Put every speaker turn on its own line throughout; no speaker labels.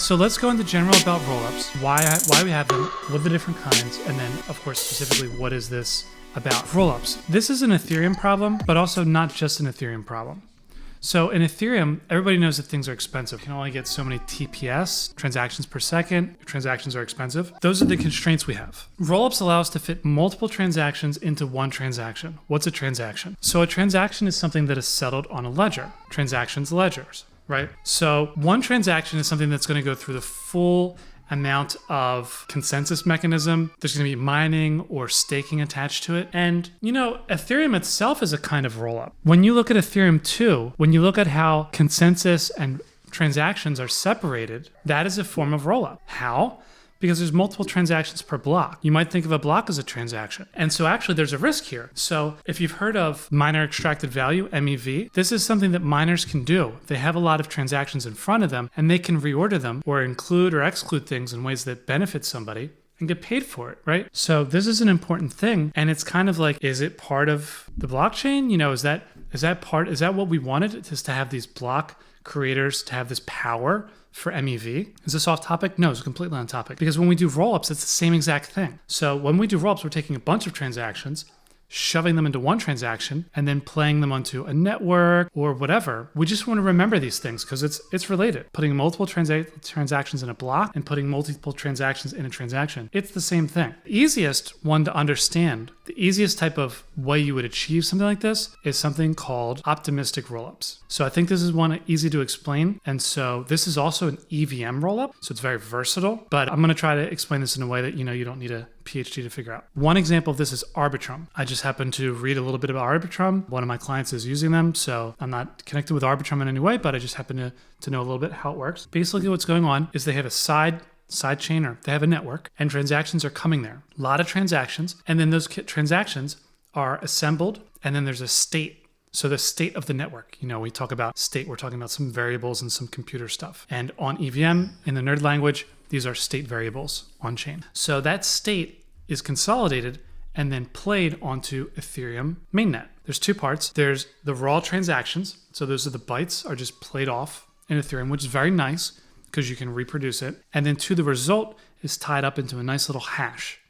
So let's go into general about rollups, why we have them, what are the different kinds, and then, of course, specifically, what is this about? Rollups. This is an Ethereum problem, but also not just an Ethereum problem. So in Ethereum, everybody knows that things are expensive. You can only get so many TPS, transactions per second. Transactions are expensive. Those are the constraints we have. Rollups allow us to fit multiple transactions into one transaction. What's a transaction? So a transaction is something that is settled on a ledger. Transactions, ledgers, right? So one transaction is something that's going to go through the full amount of consensus mechanism. There's going to be mining or staking attached to it. And, Ethereum itself is a kind of rollup. When you look at Ethereum 2, when you look at how consensus and transactions are separated, that is a form of rollup. How? Because there's multiple transactions per block. You might think of a block as a transaction. And so actually there's a risk here. So if you've heard of miner extracted value, MEV, this is something that miners can do. They have a lot of transactions in front of them and they can reorder them or include or exclude things in ways that benefit somebody and get paid for it, right? So this is an important thing. And it's kind of like, is it part of the blockchain? Is that what we wanted, is to have these block creators to have this power for MEV? Is this off topic? No, it's completely on topic. Because when we do rollups, it's the same exact thing. So when we do rollups, we're taking a bunch of transactions, shoving them into one transaction, and then playing them onto a network or whatever. We just want to remember these things because it's related. Putting multiple transactions in a block and putting multiple transactions in a transaction, it's the same thing. The easiest one to understand, the easiest type of way you would achieve something like this is something called optimistic rollups. So I think this is one easy to explain. And so this is also an EVM rollup. So it's very versatile, but I'm going to try to explain this in a way that you don't need a PhD to figure out. One example of this is Arbitrum. I just happened to read a little bit about Arbitrum. One of my clients is using them, so I'm not connected with Arbitrum in any way, but I just happen to know a little bit how it works. Basically what's going on is they have a side chain, or they have a network, and transactions are coming there. A lot of transactions, and then those transactions are assembled, and then there's a state. So the state of the network, we talk about state, we're talking about some variables and some computer stuff. And on EVM, in the nerd language, these are state variables on chain. So that state is consolidated and then played onto Ethereum mainnet. There's two parts. There's the raw transactions. So those are the bytes are just played off in Ethereum, which is very nice because you can reproduce it. And then the result is tied up into a nice little hash.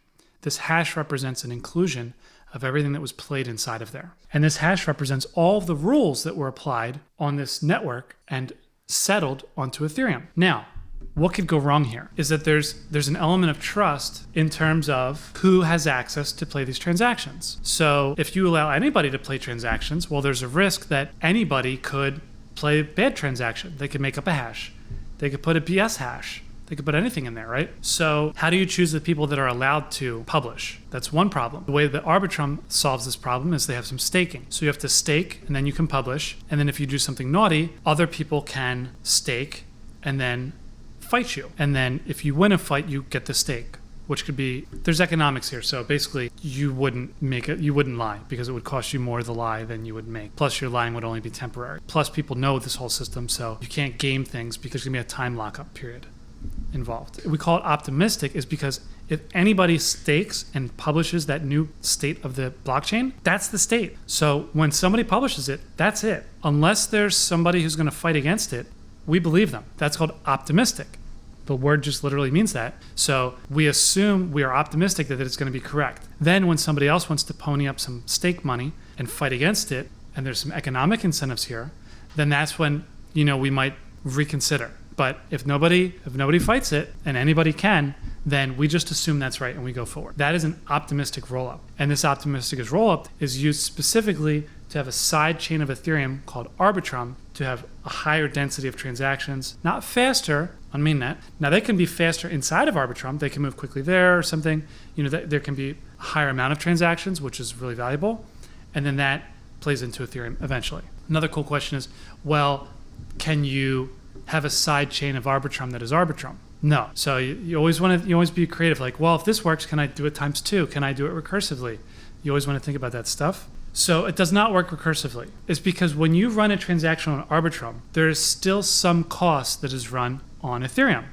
This hash represents an inclusion of everything that was played inside of there. And this hash represents all of the rules that were applied on this network and settled onto Ethereum. Now, what could go wrong here is that there's an element of trust in terms of who has access to play these transactions. So if you allow anybody to play transactions, well, there's a risk that anybody could play a bad transaction. They could make up a hash. They could put a BS hash. They could put anything in there, right? So how do you choose the people that are allowed to publish? That's one problem. The way that Arbitrum solves this problem is they have some staking. So you have to stake and then you can publish. And then if you do something naughty, other people can stake and then fight you. And then if you win a fight, you get the stake, which could be, there's economics here. So basically you wouldn't lie because it would cost you more to lie than you would make. Plus your lying would only be temporary. Plus people know this whole system. So you can't game things because there's gonna be a time lockup period involved. We call it optimistic is because if anybody stakes and publishes that new state of the blockchain, that's the state. So when somebody publishes it, that's it. Unless there's somebody who's going to fight against it, we believe them. That's called optimistic. The word just literally means that. So we assume we are optimistic that it's going to be correct. Then when somebody else wants to pony up some stake money and fight against it, and there's some economic incentives here, then that's when, we might reconsider. But if nobody fights it, and anybody can, then we just assume that's right and we go forward. That is an optimistic rollup. And this optimistic rollup is used specifically to have a side chain of Ethereum called Arbitrum to have a higher density of transactions, not faster on mainnet. Now they can be faster inside of Arbitrum. They can move quickly there or something. There can be a higher amount of transactions, which is really valuable. And then that plays into Ethereum eventually. Another cool question is, well, can you have a side chain of Arbitrum that is Arbitrum? No. So you always be creative. Like, well, if this works, can I do it times 2? Can I do it recursively? You always want to think about that stuff. So it does not work recursively. It's because when you run a transaction on Arbitrum, there is still some cost that is run on Ethereum.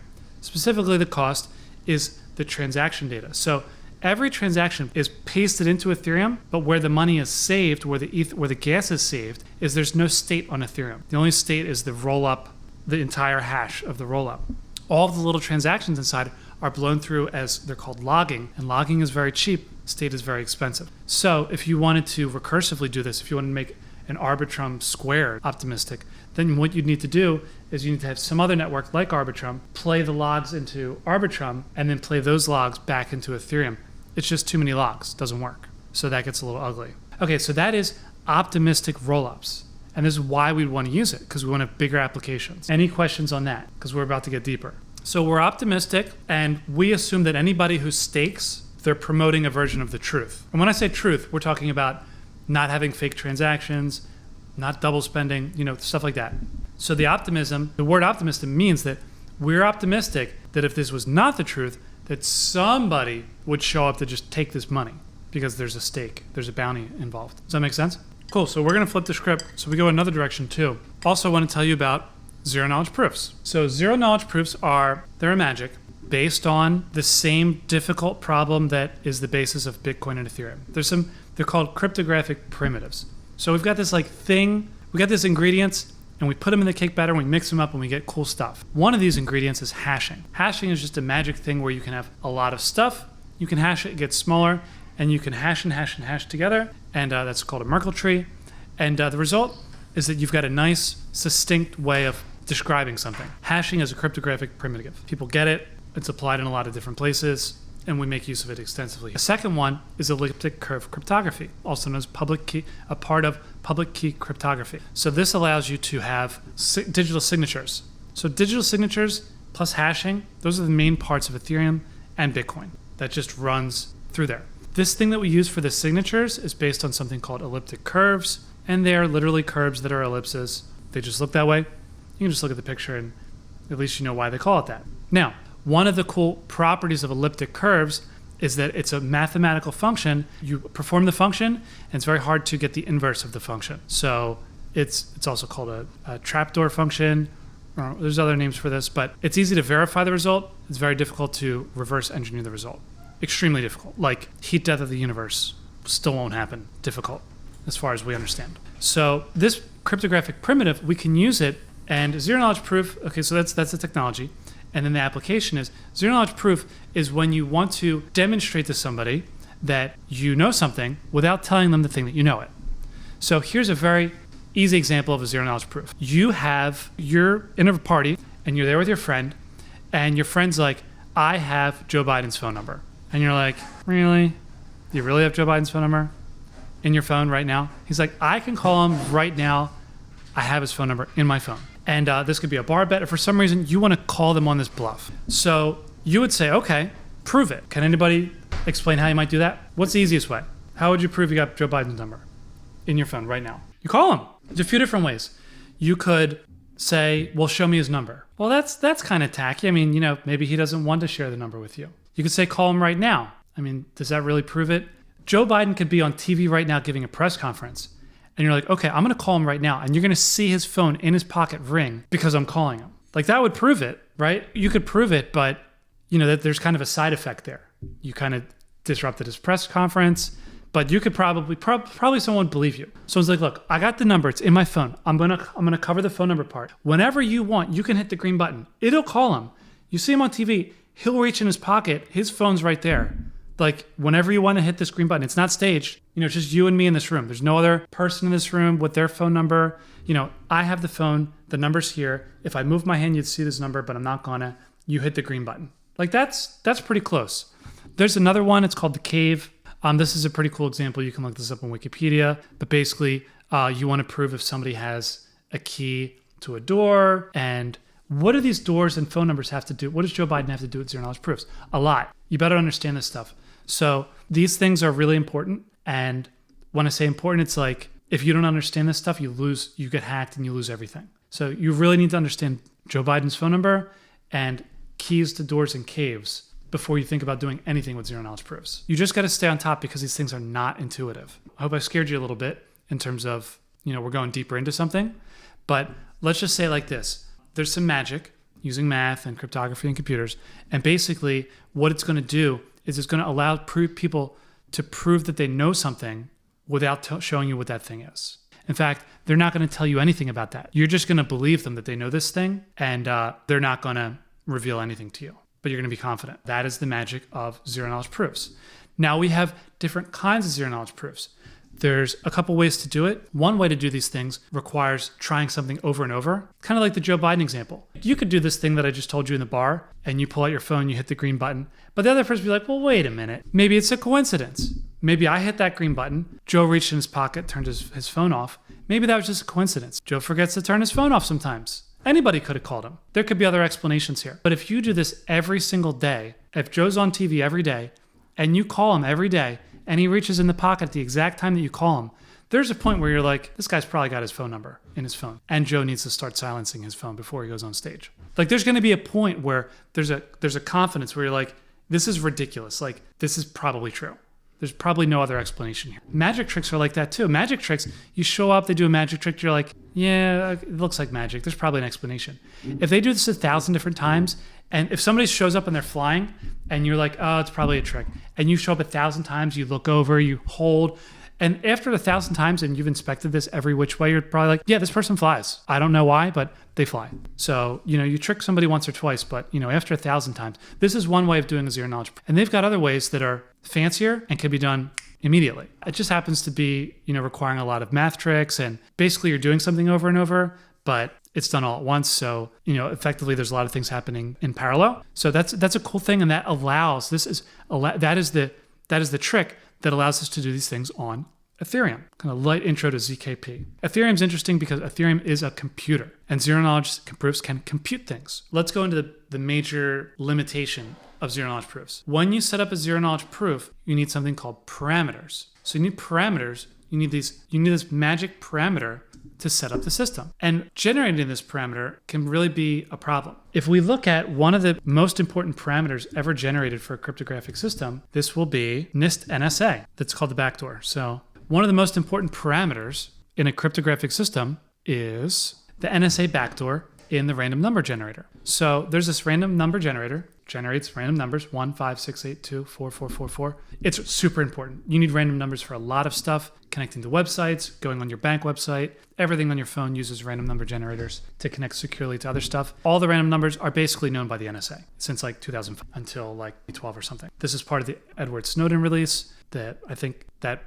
Specifically, the cost is the transaction data. So every transaction is pasted into Ethereum, but where the money is saved, where the gas is saved, is there's no state on Ethereum. The only state is the rollup, the entire hash of the rollup. all the little transactions inside are blown through as they're called logging, and logging is very cheap. State is very expensive. So if you wanted to recursively do this, if you wanted to make an Arbitrum squared optimistic, then what you'd need to do is you need to have some other network like Arbitrum play the logs into Arbitrum and then play those logs back into Ethereum. It's just too many logs. Doesn't work. So that gets a little ugly. Okay, so that is optimistic rollups. And this is why we'd want to use it, because we want to have bigger applications. Any questions on that? Because we're about to get deeper. So we're optimistic, and we assume that anybody who stakes, they're promoting a version of the truth. And when I say truth, we're talking about not having fake transactions, not double spending, stuff like that. So the word optimism means that we're optimistic that if this was not the truth, that somebody would show up to just take this money because there's a stake, there's a bounty involved. Does that make sense? Cool, so we're gonna flip the script. So we go another direction too. Also want to tell you about zero knowledge proofs. So zero knowledge proofs they're a magic based on the same difficult problem that is the basis of Bitcoin and Ethereum. They're called cryptographic primitives. So we've got this we got these ingredients and we put them in the cake batter and we mix them up and we get cool stuff. One of these ingredients is hashing. Hashing is just a magic thing where you can have a lot of stuff, you can hash it gets smaller, and you can hash and hash and hash together, and that's called a Merkle tree. And the result is that you've got a nice, succinct way of describing something. Hashing is a cryptographic primitive. People get it, it's applied in a lot of different places, and we make use of it extensively. The second one is elliptic curve cryptography, also known as a part of public key cryptography. So this allows you to have digital signatures. So digital signatures plus hashing, those are the main parts of Ethereum and Bitcoin that just runs through there. This thing that we use for the signatures is based on something called elliptic curves, and they are literally curves that are ellipses. They just look that way. You can just look at the picture and at least you know why they call it that. Now, one of the cool properties of elliptic curves is that it's a mathematical function. You perform the function, and it's very hard to get the inverse of the function. So it's also called a trapdoor function. There's other names for this, but it's easy to verify the result. It's very difficult to reverse engineer the result. Extremely difficult. Like heat death of the universe still won't happen. Difficult, as far as we understand. So this cryptographic primitive, we can use it, and zero knowledge proof, okay, so that's the technology. And then the application is zero knowledge proof is when you want to demonstrate to somebody that you know something without telling them the thing that you know it. So here's a very easy example of a zero knowledge proof. You're in a party and you're there with your friend, and your friend's like, I have Joe Biden's phone number. And you're like, really? You really have Joe Biden's phone number in your phone right now? He's like, I can call him right now. I have his phone number in my phone. And this could be a bar bet. If for some reason you want to call them on this bluff. So you would say, okay, prove it. Can anybody explain how you might do that? What's the easiest way? How would you prove you got Joe Biden's number in your phone right now? You call him. There's a few different ways. You could say, well, show me his number. Well, that's kind of tacky. I mean, maybe he doesn't want to share the number with you. You could say, call him right now. I mean, does that really prove it? Joe Biden could be on TV right now giving a press conference. And you're like, okay, I'm going to call him right now. And you're going to see his phone in his pocket ring because I'm calling him. Like that would prove it, right? You could prove it, but that there's kind of a side effect there. You kind of disrupted his press conference, but you could probably someone would believe you. Someone's like, look, I got the number. It's in my phone. I'm going to cover the phone number part. Whenever you want, you can hit the green button. It'll call him. You see him on TV. He'll reach in his pocket. His phone's right there. Like whenever you want to hit this green button, it's not staged. It's just you and me in this room. There's no other person in this room with their phone number. I have the phone, the number's here. If I move my hand, you'd see this number, but I'm not gonna. You hit the green button. Like that's pretty close. There's another one, it's called the cave. This is a pretty cool example. You can look this up on Wikipedia, but basically you want to prove if somebody has a key to a door. And what do these doors and phone numbers have to do? What does Joe Biden have to do with zero knowledge proofs? A lot. You better understand this stuff. So these things are really important. And when I say important, it's like if you don't understand this stuff, you get hacked and you lose everything. So you really need to understand Joe Biden's phone number and keys to doors and caves before you think about doing anything with zero knowledge proofs. You just got to stay on top because these things are not intuitive. I hope I scared you a little bit in terms of, we're going deeper into something, but let's just say it like this. There's some magic using math and cryptography and computers. And basically what it's going to do is it's going to allow people to prove that they know something without showing you what that thing is. In fact, they're not going to tell you anything about that. You're just going to believe them that they know this thing, and they're not going to reveal anything to you, but you're going to be confident. That is the magic of zero knowledge proofs. Now we have different kinds of zero knowledge proofs. There's a couple ways to do it. One way to do these things requires trying something over and over, kind of like the Joe Biden example. You could do this thing that I just told you in the bar, and you pull out your phone, you hit the green button, but the other person will be like, well, wait a minute. Maybe it's a coincidence. Maybe I hit that green button, Joe reached in his pocket, turned his phone off. Maybe that was just a coincidence. Joe forgets to turn his phone off sometimes. Anybody could have called him. There could be other explanations here. But if you do this every single day, if Joe's on TV every day, and you call him every day, and he reaches in the pocket at the exact time that you call him, there's a point where you're like, this guy's probably got his phone number in his phone. And Joe needs to start silencing his phone before he goes on stage. Like, there's going to be a point where there's a confidence where you're like, this is ridiculous. Like, this is probably true. There's probably no other explanation here. Magic tricks are like that too. Magic tricks, you show up, they do a magic trick, you're like, yeah, it looks like magic. There's probably an explanation. If they do this 1,000 different times, and if somebody shows up and they're flying, and you're like, oh, it's probably a trick, and you show up 1,000 times, you look over, you hold, and after 1,000 times and you've inspected this every which way, you're probably like, yeah, this person flies. I don't know why, but they fly. So, you trick somebody once or twice, but, after 1,000 times, this is one way of doing a zero knowledge. And they've got other ways that are fancier and can be done immediately. It just happens to be, requiring a lot of math tricks, and basically you're doing something over and over, but it's done all at once. So, effectively there's a lot of things happening in parallel. So that's a cool thing. And that allows, that is the trick that allows us to do these things on Ethereum. Kind of light intro to ZKP. Ethereum's interesting because Ethereum is a computer, and zero knowledge proofs can compute things. Let's go into the major limitation of zero knowledge proofs. When you set up a zero knowledge proof, you need something called parameters. So you need parameters. You need this magic parameter to set up the system. And generating this parameter can really be a problem. If we look at one of the most important parameters ever generated for a cryptographic system, this will be NIST NSA. That's called the backdoor. So one of the most important parameters in a cryptographic system is the NSA backdoor in the random number generator. So there's this random number generator, generates random numbers, 1, 5, 6, 8, 2, 4, 4, 4, 4. It's super important. You need random numbers for a lot of stuff, connecting to websites, going on your bank website. Everything on your phone uses random number generators to connect securely to other stuff. All the random numbers are basically known by the NSA since 2005 until 2012 or something. This is part of the Edward Snowden release that I think that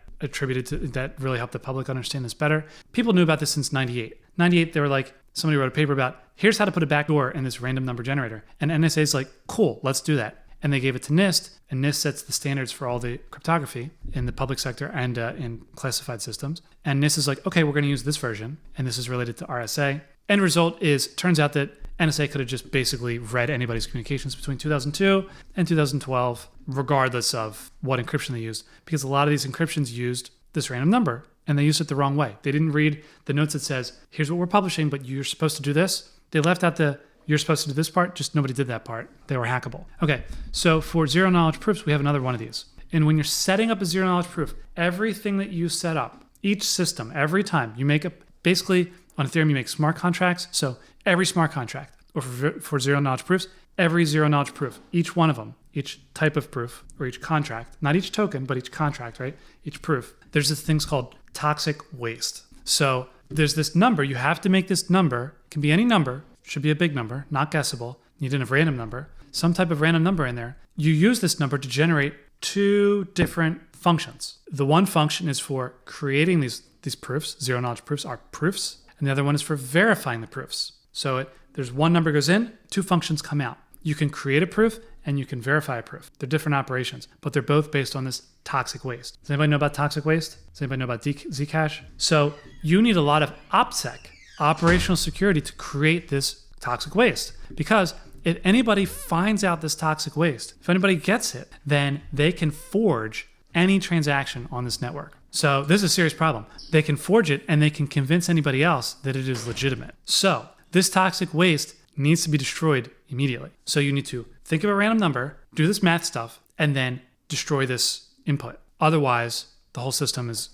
really helped the public understand this better. People knew about this since 98. 98, they were like, somebody wrote a paper about, here's how to put a backdoor in this random number generator. And NSA is like, cool, let's do that. And they gave it to NIST, and NIST sets the standards for all the cryptography in the public sector and in classified systems. And NIST is like, okay, we're going to use this version, and this is related to RSA. End result is, turns out that NSA could have just basically read anybody's communications between 2002 and 2012, regardless of what encryption they used, because a lot of these encryptions used this random number, and they used it the wrong way. They didn't read the notes that says, here's what we're publishing, but you're supposed to do this. They left out you're supposed to do this part, just nobody did that part. They were hackable. Okay, so for zero knowledge proofs, we have another one of these. And when you're setting up a zero knowledge proof, everything that you set up, each system, every time you make basically on Ethereum, you make smart contracts. So every smart contract, or for zero knowledge proofs, every zero knowledge proof, each one of them, each type of proof or each contract, not each token, but each contract, right? Each proof, there's this thing called toxic waste. So there's this number, you have to make this number, can be any number, should be a big number, not guessable. You need a random number, some type of random number in there. You use this number to generate two different functions. The one function is for creating these proofs. Zero knowledge proofs are proofs. And the other one is for verifying the proofs. So there's one number goes in, two functions come out. You can create a proof and you can verify a proof. They're different operations, but they're both based on this toxic waste. Does anybody know about toxic waste? Does anybody know about Zcash? So you need a lot of OPSEC, operational security, to create this toxic waste. Because if anybody finds out this toxic waste, if anybody gets it, then they can forge any transaction on this network. So this is a serious problem. They can forge it and they can convince anybody else that it is legitimate. So this toxic waste needs to be destroyed immediately. So you need to think of a random number, do this math stuff, and then destroy this input. Otherwise, the whole system is,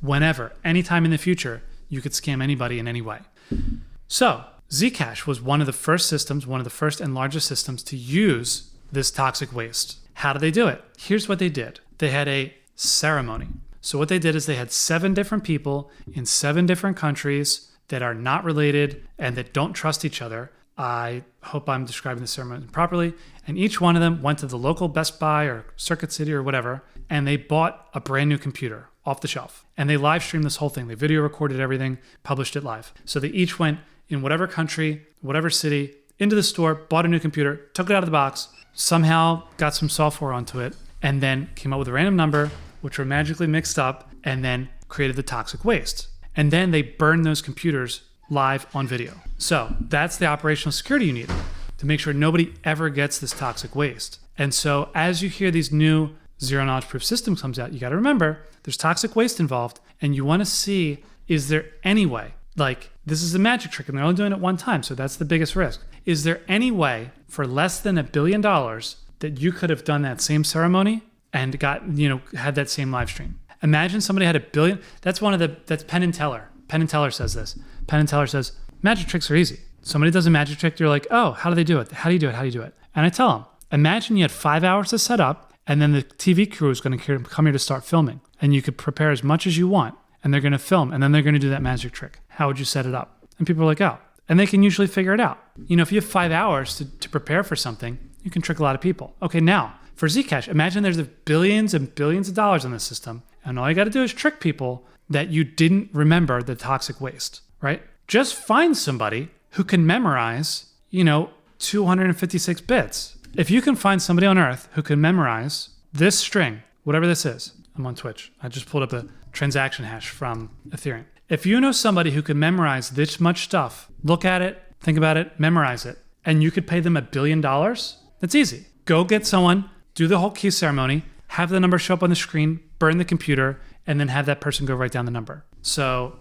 whenever, anytime in the future, you could scam anybody in any way. So Zcash was one of the first and largest systems to use this toxic waste. How did they do it? Here's what they did. They had a ceremony. So what they did is they had 7 different people in 7 different countries that are not related and that don't trust each other. I hope I'm describing the ceremony properly. And each one of them went to the local Best Buy or Circuit City or whatever, and they bought a brand new computer off the shelf. And they live streamed this whole thing. They video recorded everything, published it live. So they each went in whatever country, whatever city, into the store, bought a new computer, took it out of the box, somehow got some software onto it, and then came up with a random number, which were magically mixed up, and then created the toxic waste. And then they burned those computers live on video. So that's the operational security you need to make sure nobody ever gets this toxic waste. And so as you hear these new zero knowledge proof systems comes out, you got to remember there's toxic waste involved, and you want to see, is there any way, like this is a magic trick and they're only doing it one time, so that's the biggest risk. Is there any way for less than $1 billion that you could have done that same ceremony and got, had that same live stream? Imagine somebody had $1 billion. That's Penn and Teller. Penn and Teller says this. Penn and Teller says, magic tricks are easy. Somebody does a magic trick, you're like, oh, how do they do it? How do you do it? How do you do it? And I tell them, imagine you had 5 hours to set up, and then the TV crew is going to come here to start filming. And you could prepare as much as you want, and they're going to film, and then they're going to do that magic trick. How would you set it up? And people are like, oh. And they can usually figure it out. If you have 5 hours to prepare for something, you can trick a lot of people. Okay, now, for Zcash, imagine there's billions and billions of dollars in the system, and all you got to do is trick people that you didn't remember the toxic waste, right? Just find somebody who can memorize, 256 bits. If you can find somebody on Earth who can memorize this string, whatever this is, I'm on Twitch. I just pulled up a transaction hash from Ethereum. If you know somebody who can memorize this much stuff, look at it, think about it, memorize it, and you could pay them $1 billion, that's easy. Go get someone, do the whole key ceremony, have the number show up on the screen, burn the computer, and then have that person go write down the number. So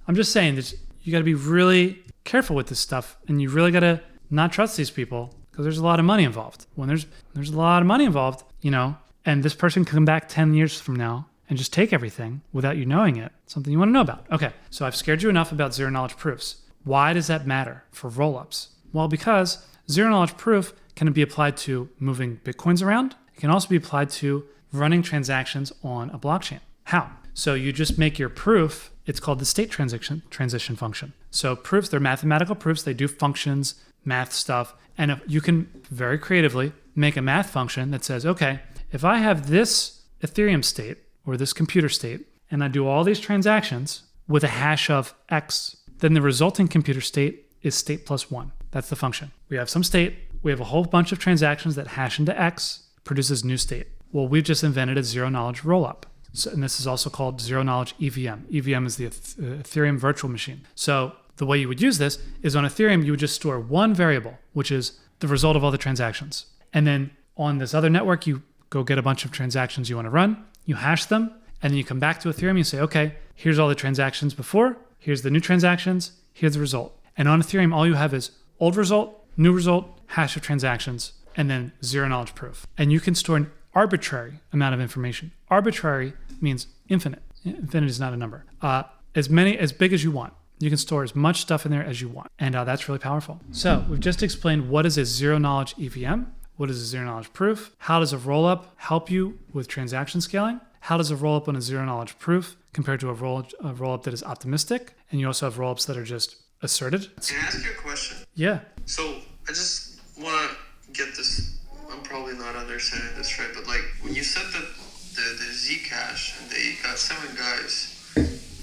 I'm just saying that you got to be really careful with this stuff, and you really got to not trust these people because there's a lot of money involved. When there's a lot of money involved, and this person can come back 10 years from now and just take everything without you knowing it, something you want to know about. Okay, so I've scared you enough about zero knowledge proofs. Why does that matter for rollups? Well, because zero knowledge proof can be applied to moving Bitcoins around. It can also be applied to running transactions on a blockchain. How? So you just make your proof. It's called the state transition function. So proofs, they're mathematical proofs. They do functions, math stuff. And you can very creatively make a math function that says, okay, if I have this Ethereum state or this computer state, and I do all these transactions with a hash of X, then the resulting computer state is state plus 1. That's the function. We have some state. We have a whole bunch of transactions that hash into X, produces new state. Well, we've just invented a zero knowledge rollup. So, and this is also called zero knowledge EVM. EVM is the Ethereum virtual machine. So the way you would use this is on Ethereum, you would just store one variable, which is the result of all the transactions. And then on this other network, you go get a bunch of transactions you want to run, you hash them, and then you come back to Ethereum, you say, okay, here's all the transactions before, here's the new transactions, here's the result. And on Ethereum, all you have is old result, new result, hash of transactions, and then zero knowledge proof. And you can store an arbitrary amount of information. Arbitrary means infinite. Infinite is not a number. As big as you want. You can store as much stuff in there as you want. And that's really powerful. So we've just explained what is a zero knowledge EVM, what is a zero knowledge proof, how does a rollup help you with transaction scaling, how does a rollup on a zero knowledge proof compare to a rollup that is optimistic, and you also have rollups that are just asserted.
Can I ask you a question?
Yeah.
So I just want to get this. I'm probably not understanding this right, but like when you said that the Zcash and they got 7 guys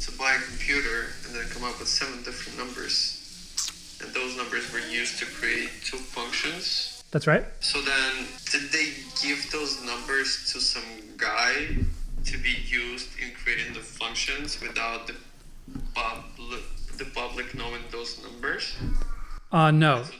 to buy a computer and then come up with 7 different numbers, and those numbers were used to create 2 functions.
That's right.
So then, did they give those numbers to some guy to be used in creating the functions without the public knowing those numbers?
No.
So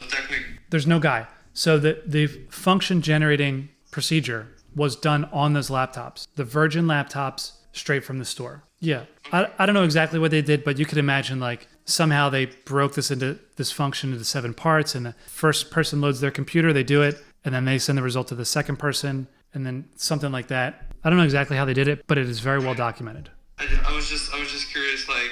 there's no guy. So the function generating procedure was done on those laptops, the Virgin laptops, straight from the store. Yeah. I don't know exactly what they did, but you could imagine like somehow they broke this function into 7 parts, and the first person loads their computer, they do it, and then they send the result to the second person, and then something like that. I don't know exactly how they did it, but it is very well documented.
I was just curious, like,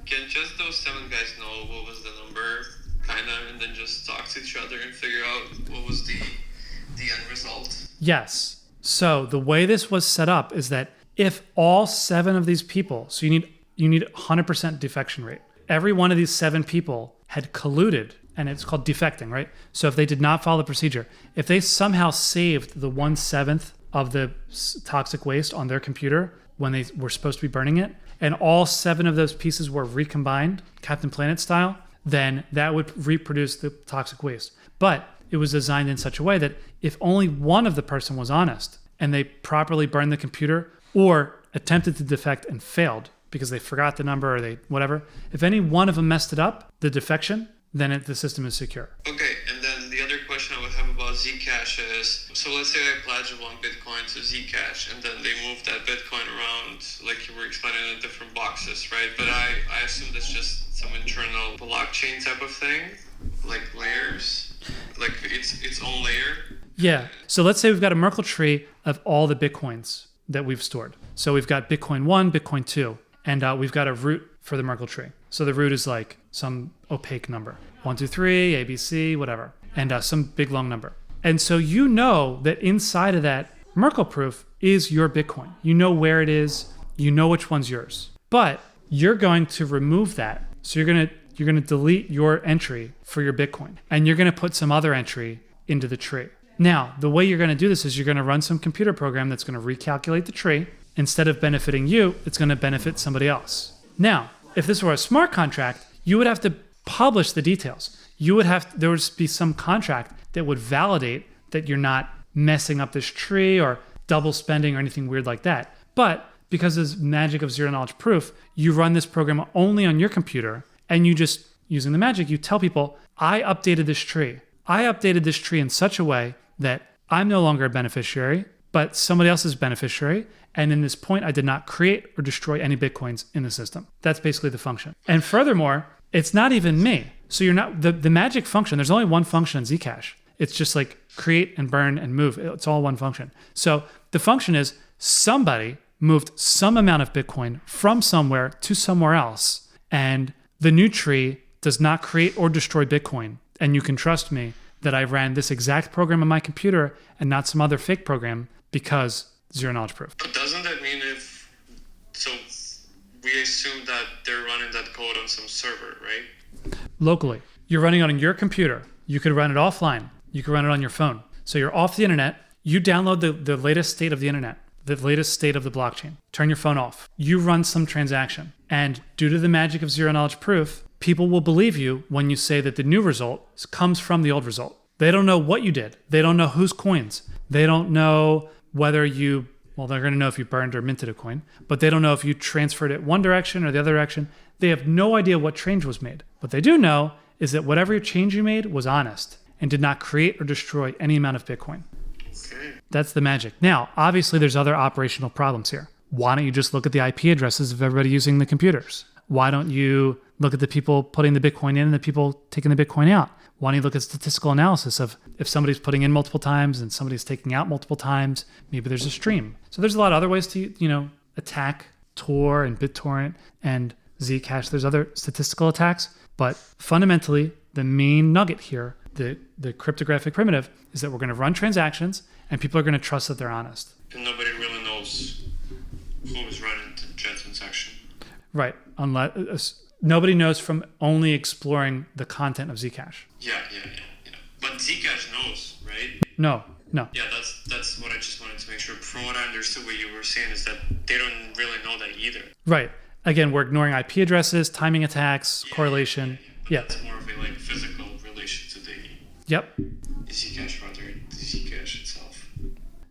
can just those 7 guys know what was the number, kind of, and then just talk to each other and figure out what was the end result?
Yes. So the way this was set up is that if all 7 of these people, so you need 100% defection rate. Every one of these 7 people had colluded and it's called defecting, right? So if they did not follow the procedure, if they somehow saved the 1/7 of the toxic waste on their computer when they were supposed to be burning it, and all 7 of those pieces were recombined, Captain Planet style, then that would reproduce the toxic waste. But it was designed in such a way that if only one of the person was honest and they properly burned the computer or attempted to defect and failed because they forgot the number or they whatever, if any one of them messed it up, the defection, then the system is secure.
Okay, and then the other question I would have about Zcash is, so let's say I pledge 1 Bitcoin to Zcash and then they move that Bitcoin around, like you were explaining, in different boxes, right? But I assume that's just some internal blockchain type of thing, like layers, like its own layer.
Yeah, so let's say we've got a Merkle tree of all the Bitcoins that we've stored. So we've got Bitcoin 1, Bitcoin 2, and we've got a root for the Merkle tree. So the root is like some opaque number, 1, 2, 3, ABC, whatever, and some big long number. And so you know that inside of that Merkle proof is your Bitcoin. You know where it is. You know which one's yours. But you're going to remove that. So you're going to delete your entry for your Bitcoin, and you're going to put some other entry into the tree. Now, the way you're going to do this is you're going to run some computer program that's going to recalculate the tree. Instead of benefiting you, it's going to benefit somebody else. Now, if this were a smart contract, you would have to publish the details. There would be some contract that would validate that you're not messing up this tree or double spending or anything weird like that. But because of the magic of zero knowledge proof, you run this program only on your computer, and you just, using the magic, you tell people, I updated this tree. I updated this tree in such a way that I'm no longer a beneficiary, but somebody else is beneficiary. And in this point, I did not create or destroy any Bitcoins in the system. That's basically the function. And furthermore, it's not even me. So you're not, the magic function, there's only one function in Zcash. It's just like create and burn and move. It's all one function. So the function is somebody moved some amount of Bitcoin from somewhere to somewhere else. And the new tree does not create or destroy Bitcoin. And you can trust me that I ran this exact program on my computer and not some other fake program because zero knowledge proof.
But doesn't that mean so we assume that they're running that code on some server, right?
Locally. You're running it on your computer. You could run it offline. You could run it on your phone. So you're off the internet. You download the latest state of the internet, the latest state of the blockchain. Turn your phone off. You run some transaction. And due to the magic of zero knowledge proof, people will believe you when you say that the new result comes from the old result. They don't know what you did. They don't know whose coins. They don't know whether you, well, they're going to know if you burned or minted a coin, but they don't know if you transferred it one direction or the other direction. They have no idea what change was made. What they do know is that whatever change you made was honest and did not create or destroy any amount of Bitcoin.
Okay.
That's the magic. Now, obviously, there's other operational problems here. Why don't you just look at the IP addresses of everybody using the computers? Why don't you look at the people putting the Bitcoin in and the people taking the Bitcoin out? Why don't you look at statistical analysis of if somebody's putting in multiple times and somebody's taking out multiple times, maybe there's a stream. So there's a lot of other ways to, attack Tor and BitTorrent and Zcash. There's other statistical attacks, but fundamentally, the main nugget here, the cryptographic primitive, is that we're going to run transactions and people are going to trust that they're honest.
And nobody really knows who is running the transaction.
Right. Unless nobody knows from only exploring the content of Zcash.
Yeah. But Zcash knows, right?
No.
Yeah, that's what I just wanted to make sure. From what I understood, what you were saying is that they don't really know that either.
Right. Again, we're ignoring IP addresses, timing attacks, correlation.
Yeah. That's more of a physical relation to the Zcash rather than the Zcash itself.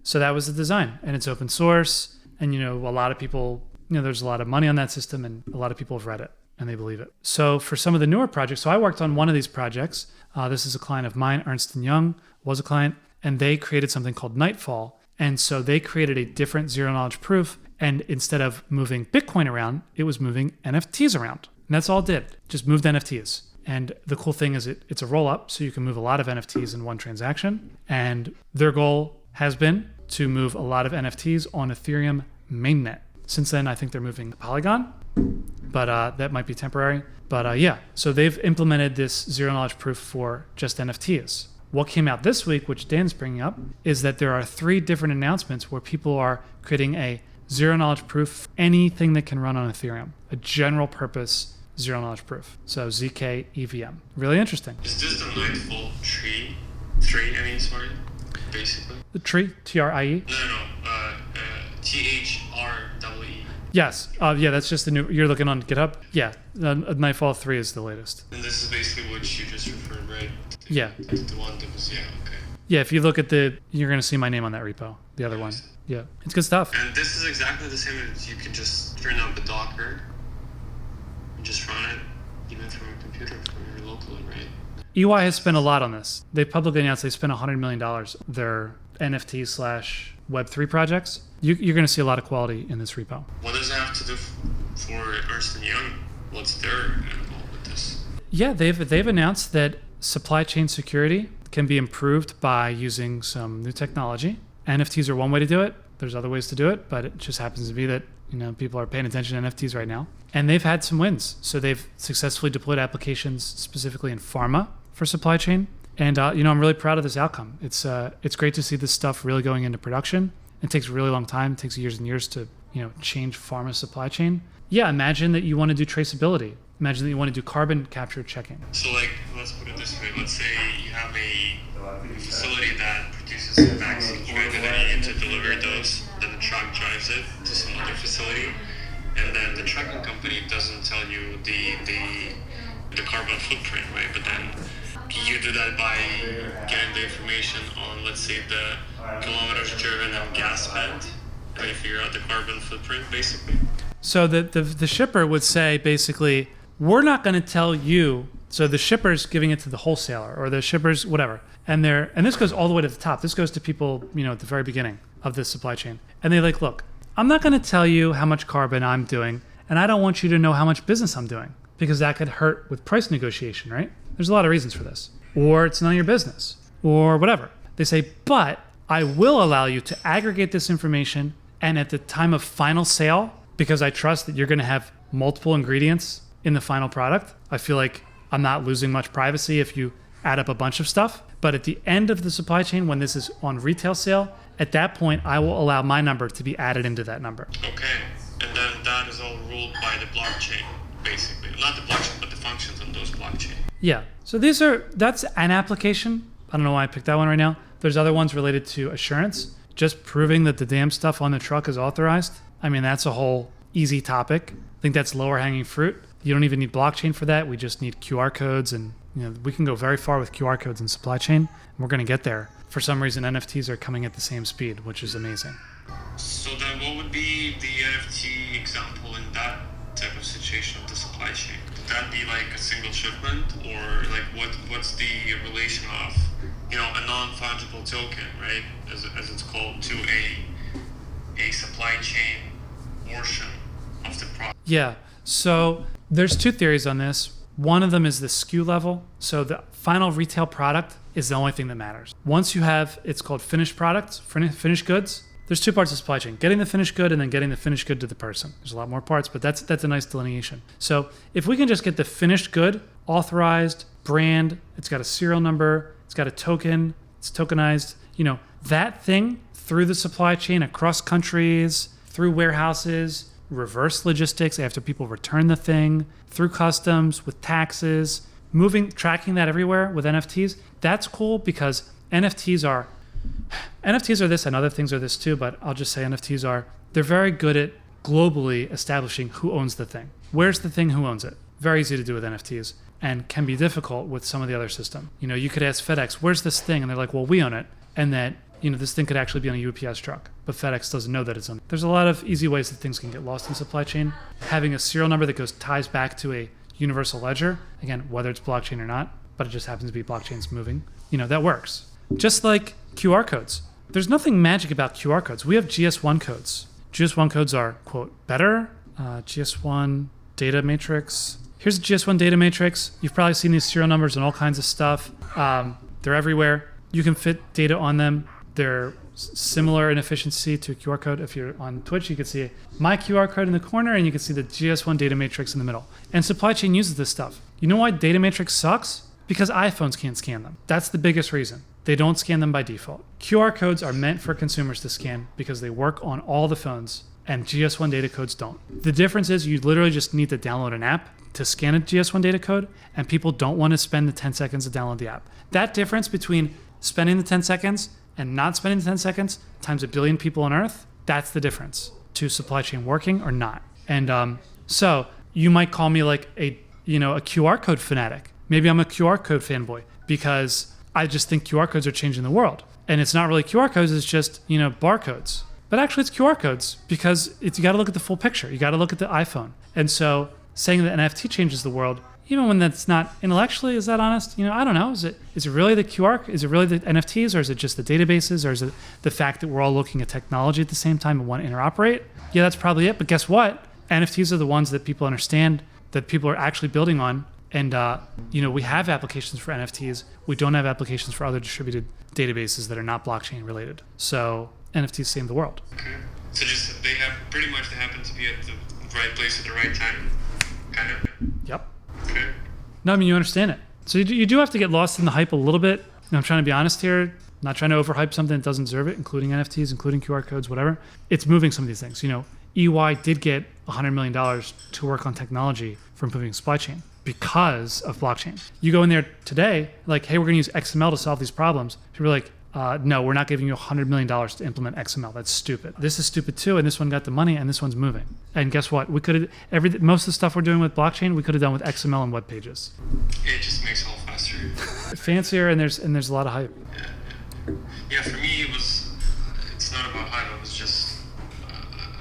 So that was the design, and it's open source, and a lot of people, there's a lot of money on that system, and a lot of people have read it and they believe it. So for some of the newer projects, so I worked on one of these projects. This is a client of mine, Ernst & Young was a client, and they created something called Nightfall. And so they created a different zero knowledge proof. And instead of moving Bitcoin around, it was moving NFTs around. And that's all it did, just moved NFTs. And the cool thing is it's a rollup, so you can move a lot of NFTs in one transaction. And their goal has been to move a lot of NFTs on Ethereum mainnet. Since then, I think they're moving to Polygon, but that might be temporary. But so they've implemented this zero knowledge proof for just NFTs. What came out this week, which Dan's bringing up, is that there are 3 different announcements where people are creating a zero knowledge proof for anything that can run on Ethereum, a general purpose zero knowledge proof. So ZK EVM. Really interesting.
Is this the Nightfall tree? Sorry, basically?
The tree, TRIE?
No. THREE.
Yes. Yeah, that's just the new. You're looking on GitHub? Yeah. Nightfall 3 is the latest.
And this is basically what you just referred, right?
Yeah.
The one that was, okay.
Yeah, if you look at you're going to see my name on that repo, the other one. Yeah, it's good stuff.
And this is exactly the same as you can just turn up the Docker and just run it even from your computer, from your local, right?
EY has spent a lot on this. They publicly announced they spent $100 million their NFT/Web3 projects. You're going to see a lot of quality in this repo.
What does it have to do for Ernst & Young? What's their angle with this?
Yeah, they've announced that supply chain security can be improved by using some new technology. NFTs are one way to do it. There's other ways to do it, but it just happens to be that people are paying attention to NFTs right now. And they've had some wins. So they've successfully deployed applications specifically in pharma for supply chain. And I'm really proud of this outcome. It's great to see this stuff really going into production. It takes a really long time. It takes years and years to change pharma supply chain. Yeah, imagine that you want to do traceability. Imagine that you want to do carbon capture checking.
So let's put it this way. Let's say you have a facility that produces vaccines, right? And then you need to deliver those. Then the truck drives it to some other facility. And then the trucking company doesn't tell you the carbon footprint, right? But then you do that by getting the information on, let's say, the kilometers driven and gas spent. And you figure out the carbon footprint, basically.
So the shipper would say, basically, we're not going to tell you. So the shipper's giving it to the wholesaler or the shipper's whatever. And this goes all the way to the top. This goes to people, at the very beginning of this supply chain. And they look, I'm not going to tell you how much carbon I'm doing, and I don't want you to know how much business I'm doing, because that could hurt with price negotiation, right? There's a lot of reasons for this. Or it's none of your business, or whatever. They say, but I will allow you to aggregate this information, and at the time of final sale, because I trust that you're going to have multiple ingredients in the final product, I feel like I'm not losing much privacy if you add up a bunch of stuff. But at the end of the supply chain, when this is on retail sale, at that point, I will allow my number to be added into that number.
Okay. And then that is all ruled by the blockchain, basically. Not the blockchain, but the functions on those blockchain.
Yeah. So that's an application. I don't know why I picked that one right now. There's other ones related to assurance, just proving that the damn stuff on the truck is authorized. I mean, that's a whole easy topic. I think that's lower hanging fruit. You don't even need blockchain for that. We just need QR codes, and we can go very far with QR codes in supply chain. We're going to get there. For some reason, NFTs are coming at the same speed, which is amazing.
So then what would be the NFT example in that type of situation of the supply chain? Would that be like a single shipment, or like what's the relation of a non-fungible token, right, as it's called, to a supply chain portion of the product?
Yeah. So there's two theories on this. One of them is the SKU level. So the final retail product is the only thing that matters. Once you have, it's called finished products, finished goods. There's two parts of supply chain: getting the finished good and then getting the finished good to the person. There's a lot more parts, but that's a nice delineation. So if we can just get the finished good, authorized, brand, it's got a serial number, it's got a token, it's tokenized, that thing through the supply chain across countries, through warehouses, reverse logistics after people return the thing, through customs, with taxes, tracking that everywhere with NFTs. That's cool, because NFTs are this, and other things are this too, but I'll just say they're very good at globally establishing who owns the thing. Where's the thing, who owns it? Very easy to do with NFTs, and can be difficult with some of the other system. You could ask FedEx, where's this thing? And they're like, well, we own it. And that, this thing could actually be on a UPS truck, but FedEx doesn't know that it's on. There's a lot of easy ways that things can get lost in supply chain. Having a serial number that ties back to a universal ledger, again, whether it's blockchain or not, but it just happens to be blockchain's moving, that works. Just like QR codes. There's nothing magic about QR codes. We have GS1 codes. GS1 codes are, quote, better. GS1 data matrix. Here's a GS1 data matrix. You've probably seen these serial numbers and all kinds of stuff. They're everywhere. You can fit data on them. They're similar in efficiency to a QR code. If you're on Twitch, you can see my QR code in the corner, and you can see the GS1 data matrix in the middle. And supply chain uses this stuff. You know why data matrix sucks? Because iPhones can't scan them. That's the biggest reason. They don't scan them by default. QR codes are meant for consumers to scan because they work on all the phones, and GS1 data codes don't. The difference is you literally just need to download an app, to scan a GS1 data code, and people don't want to spend the 10 seconds to download the app. That difference between spending the 10 seconds and not spending the 10 seconds times a billion people on Earth, that's the difference to supply chain working or not. And so you might call me like a QR code fanatic. Maybe I'm a QR code fanboy because I just think QR codes are changing the world. And it's not really QR codes, it's just, barcodes. But actually it's QR codes because you got to look at the full picture. You got to look at the iPhone. And so saying that NFT changes the world, even when that's not intellectually, is that honest? I don't know. Is it really the QR? Is it really the NFTs, or is it just the databases, or is it the fact that we're all looking at technology at the same time and want to interoperate? Yeah, that's probably it. But guess what? NFTs are the ones that people understand, that people are actually building on. And we have applications for NFTs. We don't have applications for other distributed databases that are not blockchain related. So NFTs save the world.
Okay. So just they happen to be at the right place at the right time, kind of.
Yep.
Okay.
No, I mean, you understand it. So you do have to get lost in the hype a little bit. And I'm trying to be honest here, not trying to overhype something that doesn't deserve it, including NFTs, including QR codes, whatever. It's moving some of these things. EY did get $100 million to work on technology for improving supply chain because of blockchain. You go in there today, like, hey, we're going to use XML to solve these problems. People are like, no, we're not giving you $100 million to implement XML. That's stupid. This is stupid too, and this one got the money, and this one's moving. And guess what? We could have most of the stuff we're doing with blockchain, we could have done with XML and web pages.
It just makes it all faster.
Fancier, and there's a lot of hype.
Yeah, for me, it's not about hype. It was just,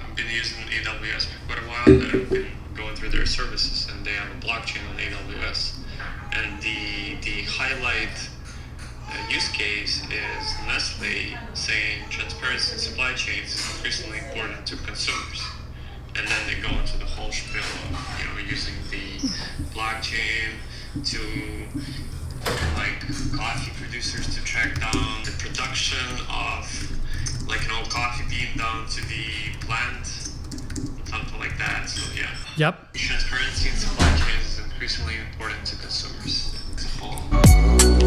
I've been using AWS for quite a while, and I've been going through their services, and they have a blockchain on AWS. And the highlight use case is Nestle saying transparency in supply chains is increasingly important to consumers. And then they go into the whole spiel of, using the blockchain to coffee producers to track down the production of coffee bean down to the plant, something like that. So yeah.
Yep.
Transparency in supply chains is increasingly important to consumers as a whole.